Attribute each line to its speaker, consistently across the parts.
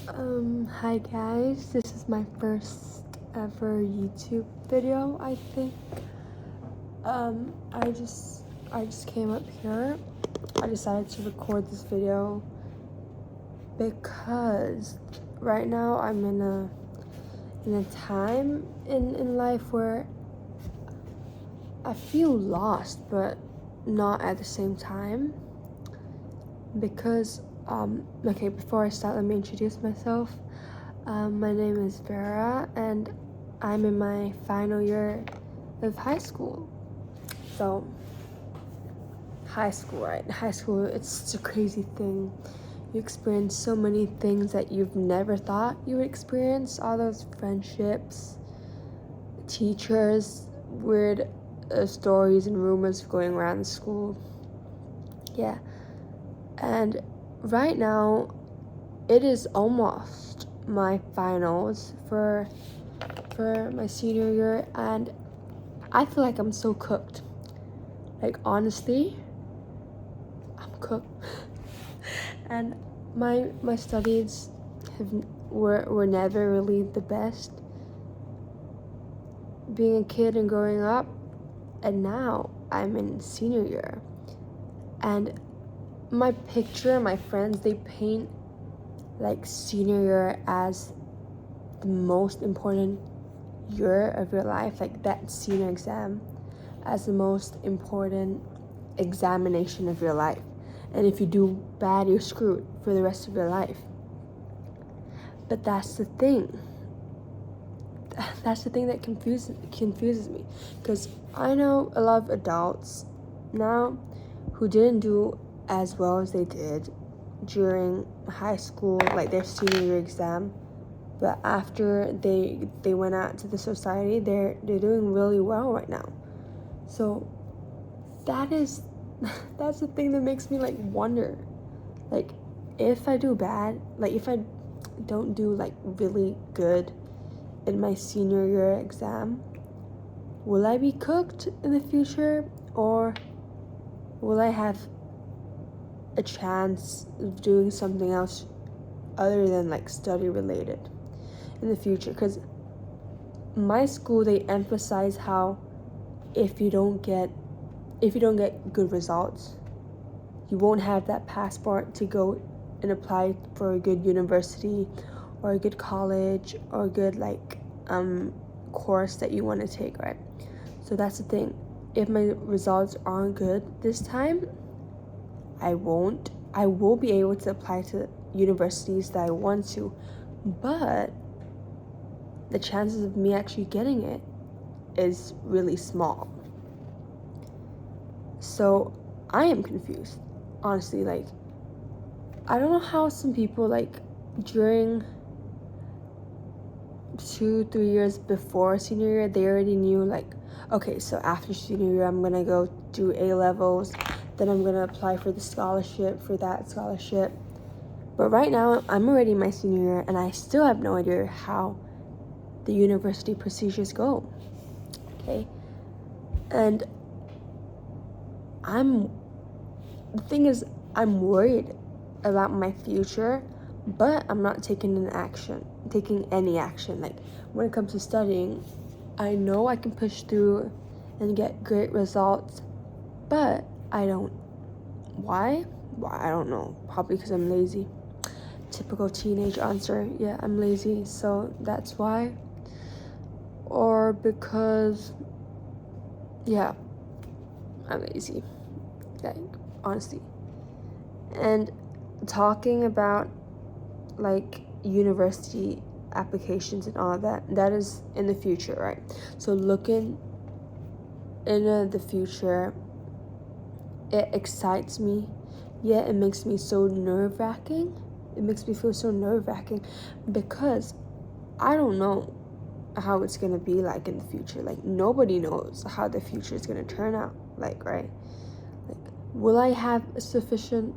Speaker 1: Hi guys, this is my first ever YouTube video, I think. I just came up here. I decided to record this video because right now I'm in a time in life where I feel lost but not at the same time. Because okay, before I start, let me introduce myself. My name is Vera, and I'm in my final year of high school. So, high school, right? High school, it's a crazy thing. You experience so many things that you've never thought you would experience. All those friendships, teachers, weird stories and rumors going around the school. Yeah. And right now, it is almost my finals for my senior year, and I feel like I'm so cooked. Like, honestly, I'm cooked. And my studies were never really the best. Being a kid and growing up, and now I'm in senior year. And my picture, my friends, they paint like senior year as the most important year of your life, like that senior exam as the most important examination of your life. And if you do bad, you're screwed for the rest of your life. But that's the thing. That's the thing that confuses me, because I know a lot of adults now who didn't do as well as they did during high school, like their senior year exam, but after they went out to the society, they're doing really well right now. So that's the thing that makes me like wonder, like, if I do bad, like if I don't do like really good in my senior year exam, will I be cooked in the future, or will I have a chance of doing something else other than like study related in the future? Because my school, they emphasize how if you don't get good results, you won't have that passport to go and apply for a good university or a good college or a good like course that you want to take, right? So that's the thing. If my results aren't good this time, I will be able to apply to universities that I want to, but the chances of me actually getting it is really small. So I am confused, honestly. Like, I don't know how some people, like, during 2-3 years before senior year, they already knew, like, okay, so after senior year, I'm gonna go do A-levels, then I'm gonna apply for the scholarship, for that scholarship. But right now, I'm already in my senior year, and I still have no idea how the university procedures go, okay? And the thing is, I'm worried about my future, but I'm not taking any action. Like, when it comes to studying, I know I can push through and get great results, but I don't. Why? I don't know. Probably because I'm lazy. Typical teenage answer. Yeah, I'm lazy, so that's why. Or because, yeah, I'm lazy. Like, honestly. And talking about like university applications and all of that, that is in the future, right? So looking into the future, it excites me, yet it makes me so nerve-wracking. It makes me feel so nerve-wracking because I don't know how it's gonna be like in the future. Like, nobody knows how the future is gonna turn out, like, right? Like, will I have a sufficient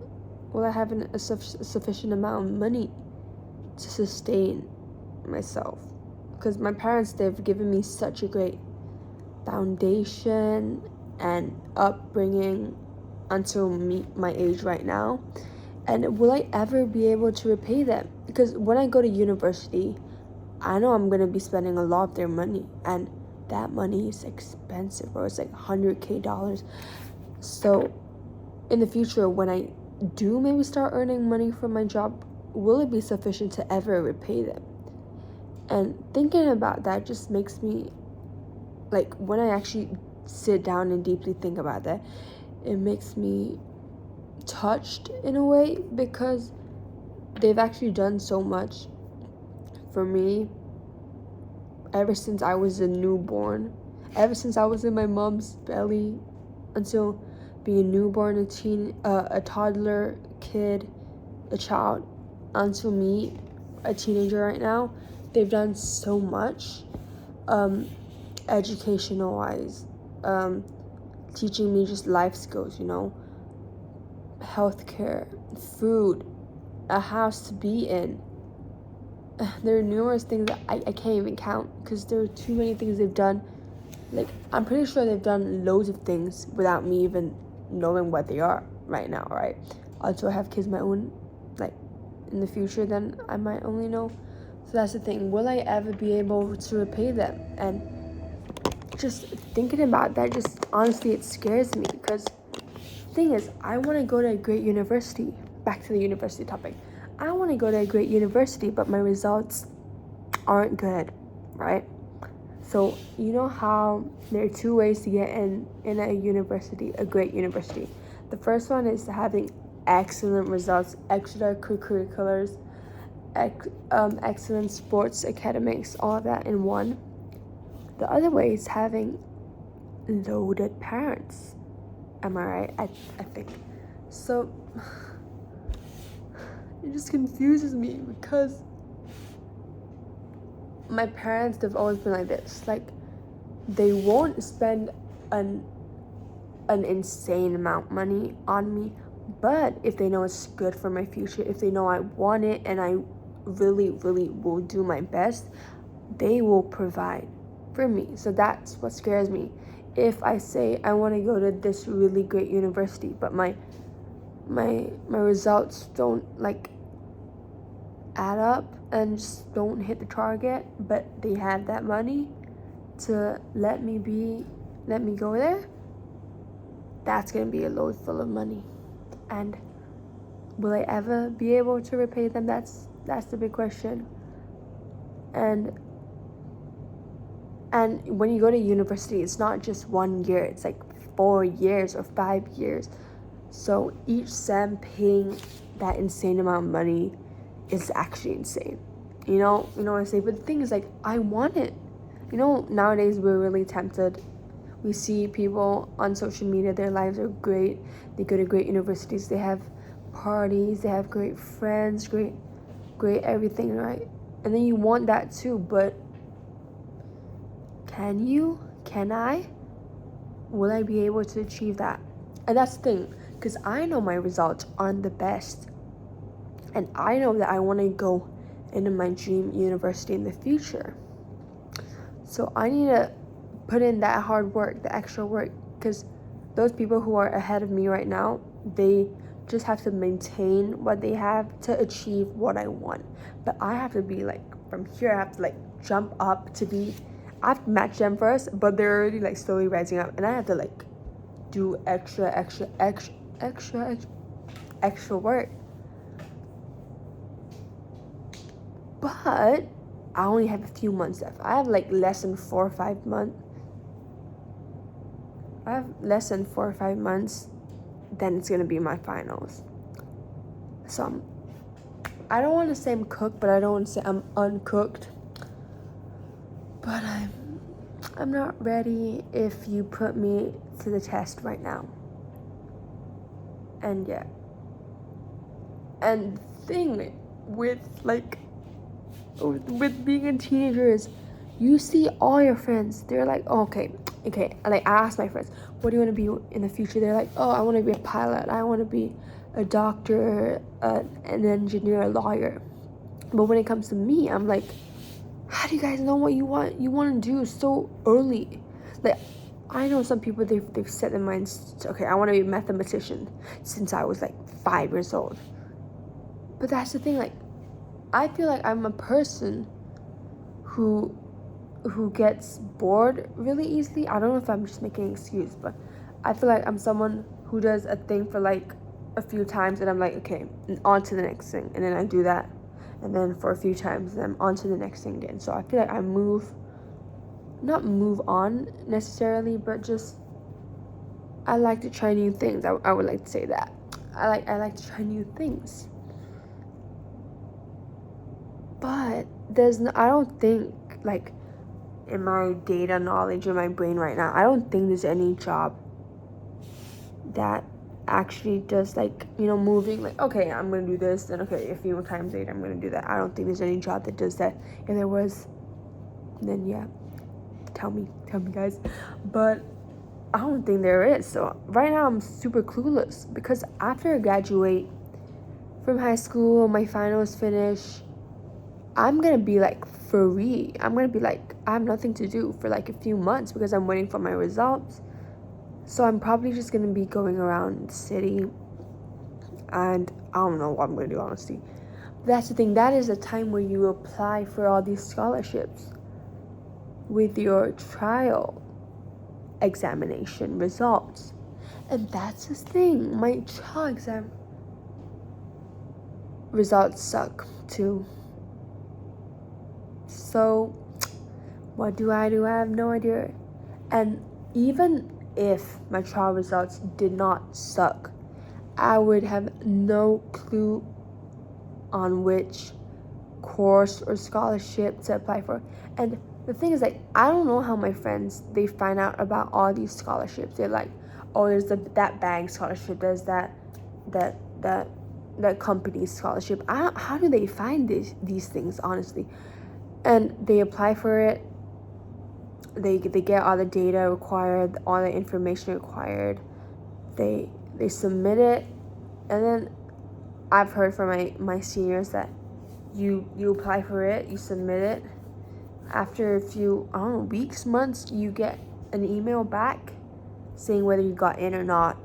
Speaker 1: amount of money to sustain myself? Because my parents, they've given me such a great foundation and upbringing until my age right now, And will I ever be able to repay them? Because when I go to university, I know I'm going to be spending a lot of their money. And that money is expensive, bro. It's like $100K. So in the future, when I do maybe start earning money from my job, will it be sufficient to ever repay them? And thinking about that just makes me, like, when I actually sit down and deeply think about that, it makes me touched in a way, because they've actually done so much for me ever since I was a newborn, ever since I was in my mom's belly until being a newborn, a toddler, kid, a child, until me, a teenager right now. They've done so much, educational wise, teaching me just life skills, healthcare, food, a house to be in. There are numerous things that I can't even count, because there are too many things they've done. Like, I'm pretty sure they've done loads of things without me even knowing what they are right now, right? Until I have kids of my own, like, in the future, then I might only know. So that's the thing. Will I ever be able to repay them? And just thinking about that, just honestly, it scares me, because the thing is, I want to go to a great university. Back to the university topic. I want to go to a great university, but my results aren't good, right? So you know how there are two ways to get in a university, a great university. The first one is having excellent results, extracurriculars, excellent sports, academics, all of that in one. The other way is having loaded parents. Am I right? I think. So it just confuses me, because my parents, they've always been like this. Like, they won't spend an insane amount of money on me, but if they know it's good for my future, if they know I want it and I really, really will do my best, they will provide for me. So that's what scares me. If I say I want to go to this really great university, but my results don't like add up and just don't hit the target, but they have that money to let me go there, that's gonna be a load full of money. And will I ever be able to repay them? That's the big question. And when you go to university, it's not just 1 year, it's like 4 years or 5 years. So each sem paying that insane amount of money is actually insane. You know what I say? But the thing is, like, I want it. Nowadays we're really tempted. We see people on social media, their lives are great. They go to great universities, they have parties, they have great friends, great everything, right? And then you want that too, but can I? Will I be able to achieve that? And that's the thing, because I know my results aren't the best. And I know that I want to go into my dream university in the future. So I need to put in that hard work, the extra work, because those people who are ahead of me right now, they just have to maintain what they have to achieve what I want. But I have to be like, from here, I have to like jump up to be, I have to match them first, but they're already like slowly rising up, and I have to like do extra work. But I only have a few months left. I have like less than 4 or 5 months. I have less than 4 or 5 months, then it's gonna be my finals. So I don't want to say I'm cooked, but I don't want to say I'm uncooked. But I'm not ready if you put me to the test right now. And yeah. And the thing with being a teenager is, you see all your friends, they're like, oh, okay. Like, I asked my friends, what do you want to be in the future? They're like, oh, I want to be a pilot, I want to be a doctor, an engineer, a lawyer. But when it comes to me, I'm like, how do you guys know what you want to do so early? Like, I know some people, they've set their minds, okay, I want to be a mathematician since I was like 5 years old. But that's the thing, like, I feel like I'm a person who gets bored really easily. I don't know if I'm just making an excuse, but I feel like I'm someone who does a thing for like a few times and I'm like, okay, on to the next thing, and then I do that, and then for a few times and I'm on to the next thing again. So I feel like I not move on necessarily, but just I like to try new things. I would like to say that I like to try new things, but I don't think, like, in my data knowledge in my brain right now, I don't think there's any job that actually does, like, moving, like, okay, I'm gonna do this, then okay, a few more times later I'm gonna do that. I don't think there's any job that does that. If there was, then yeah, tell me guys. But I don't think there is. So right now I'm super clueless, because after I graduate from high school, my finals finish, I'm gonna be like free. I'm gonna be like, I have nothing to do for like a few months because I'm waiting for my results. So I'm probably just gonna be going around the city, and I don't know what I'm gonna do, honestly. But that's the thing, that is a time where you apply for all these scholarships with your trial examination results. And that's the thing, my trial exam results suck too. So what do? I have no idea. And even if my trial results did not suck, I would have no clue on which course or scholarship to apply for. And the thing is, like, I don't know how my friends, they find out about all these scholarships. They're like, oh, there's that bank scholarship, there's that company scholarship. How do they find these things, honestly? And they apply for it. They get all the data required, all the information required. They submit it, and then I've heard from my seniors that you apply for it, you submit it. After a few, I don't know, weeks, months, you get an email back saying whether you got in or not.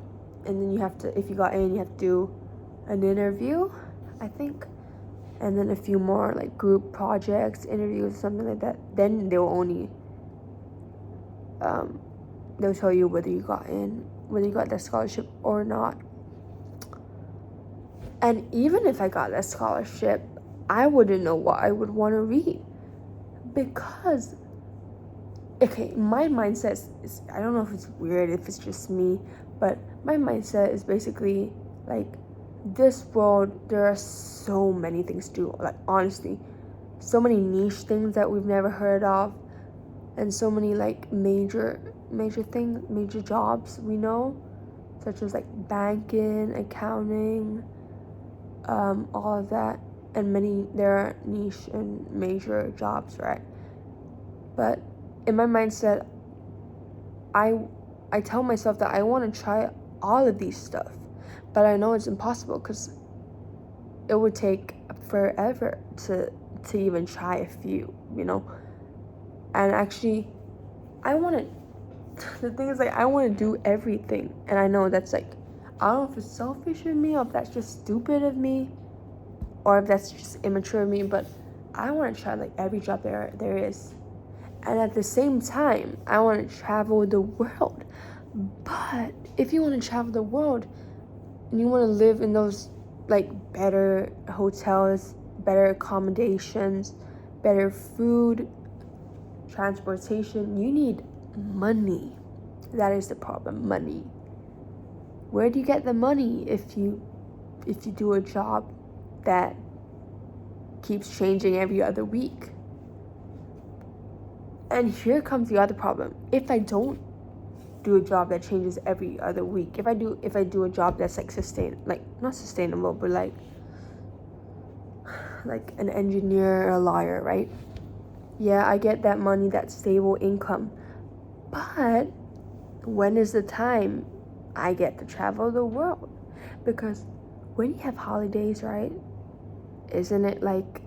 Speaker 1: And then you have to, if you got in, you have to do an interview, I think. And then a few more, like, group projects, interviews, something like that. Then they'll only, they'll tell you whether you got in, whether you got that scholarship or not. And even if I got that scholarship, I wouldn't know what I would want to read. Because, okay, my mindset is, I don't know if it's weird, if it's just me, but my mindset is basically, like, this world, there are so many things to do. Like, honestly, so many niche things that we've never heard of, and so many, like, major things, major jobs we know, such as, like, banking, accounting, all of that. And there are niche and major jobs, right? But in my mindset, I tell myself that I want to try all of these stuff, but I know it's impossible because it would take forever to even try a few, And actually, the thing is, like, I want to do everything, and I know that's, like, I don't know if it's selfish of me or if that's just stupid of me, or if that's just immature of me, but I want to try, like, every job there is. And at the same time, I want to travel the world. But if you want to travel the world and you want to live in those, like, better hotels, better accommodations, better food, transportation, you need money. That is the problem, money. Where do you get the money if you do a job that keeps changing every other week? And here comes the other problem. If I don't do a job that changes every other week, if I do a job that's, like, not sustainable, but like an engineer or a lawyer, right? Yeah, I get that money, that stable income. But when is the time I get to travel the world? Because when you have holidays, right, isn't it like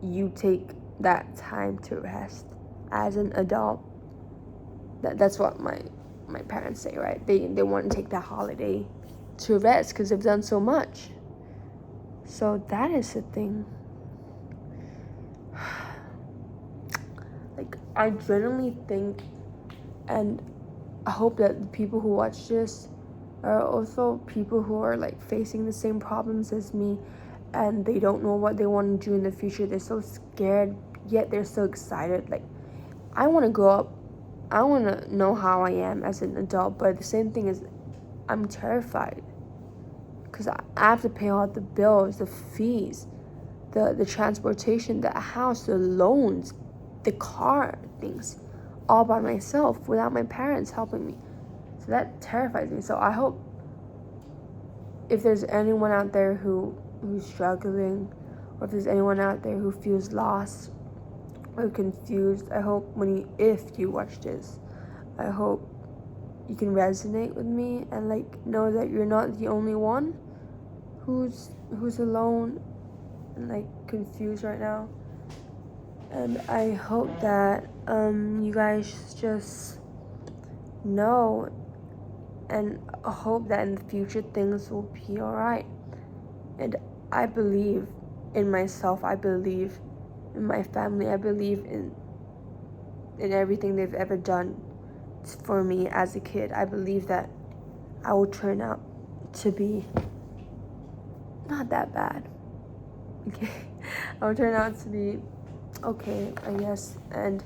Speaker 1: you take that time to rest as an adult? That's what my parents say, right? They want to take that holiday to rest because they've done so much. So that is the thing. Like, I genuinely think, and I hope that the people who watch this are also people who are like facing the same problems as me, and they don't know what they want to do in the future. They're so scared, yet they're so excited. Like, I want to grow up. I want to know how I am as an adult, but the same thing is, I'm terrified because I have to pay all the bills, the fees, the transportation, the house, the loans, the car, things, all by myself without my parents helping me. So that terrifies me. So I hope if there's anyone out there who's struggling, or if there's anyone out there who feels lost or confused, I hope if you watch this, I hope you can resonate with me and like know that you're not the only one who's alone and like confused right now. And I hope that you guys just know, and hope that in the future things will be alright. And I believe in myself, I believe in my family, I believe in everything they've ever done for me as a kid. I believe that I will turn out to be not that bad. Okay, I will turn out to be okay, I guess. And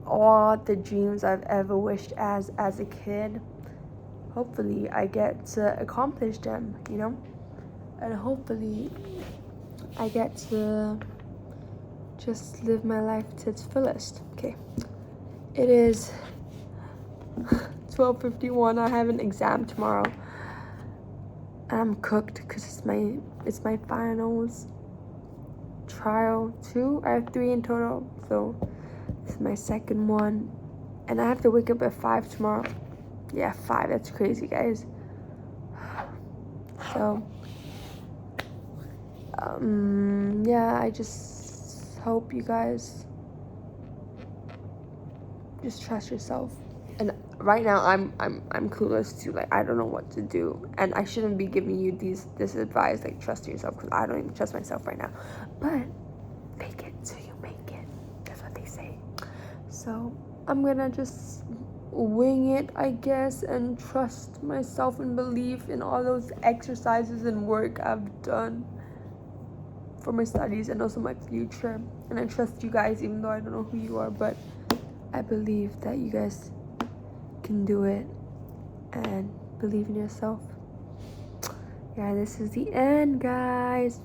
Speaker 1: all the dreams I've ever wished as a kid, hopefully I get to accomplish them, you know? And hopefully I get to just live my life to its fullest. Okay, it is 12:51. I have an exam tomorrow. I'm cooked because it's my finals. Trial 2. I have 3 in total, so this is my second one, and I have to wake up at 5 tomorrow. Yeah, 5. That's crazy, guys. So yeah, I just hope you guys just trust yourself. And right now I'm clueless too. Like, I don't know what to do, and I shouldn't be giving you this advice, like trust yourself, because I don't even trust myself right now. But fake it till you make it, that's what they say. So I'm gonna just wing it, I guess, and trust myself and believe in all those exercises and work I've done for my studies and also my future. And I trust you guys, even though I don't know who you are, but I believe that you guys can do it, and believe in yourself. Yeah, this is the end, guys.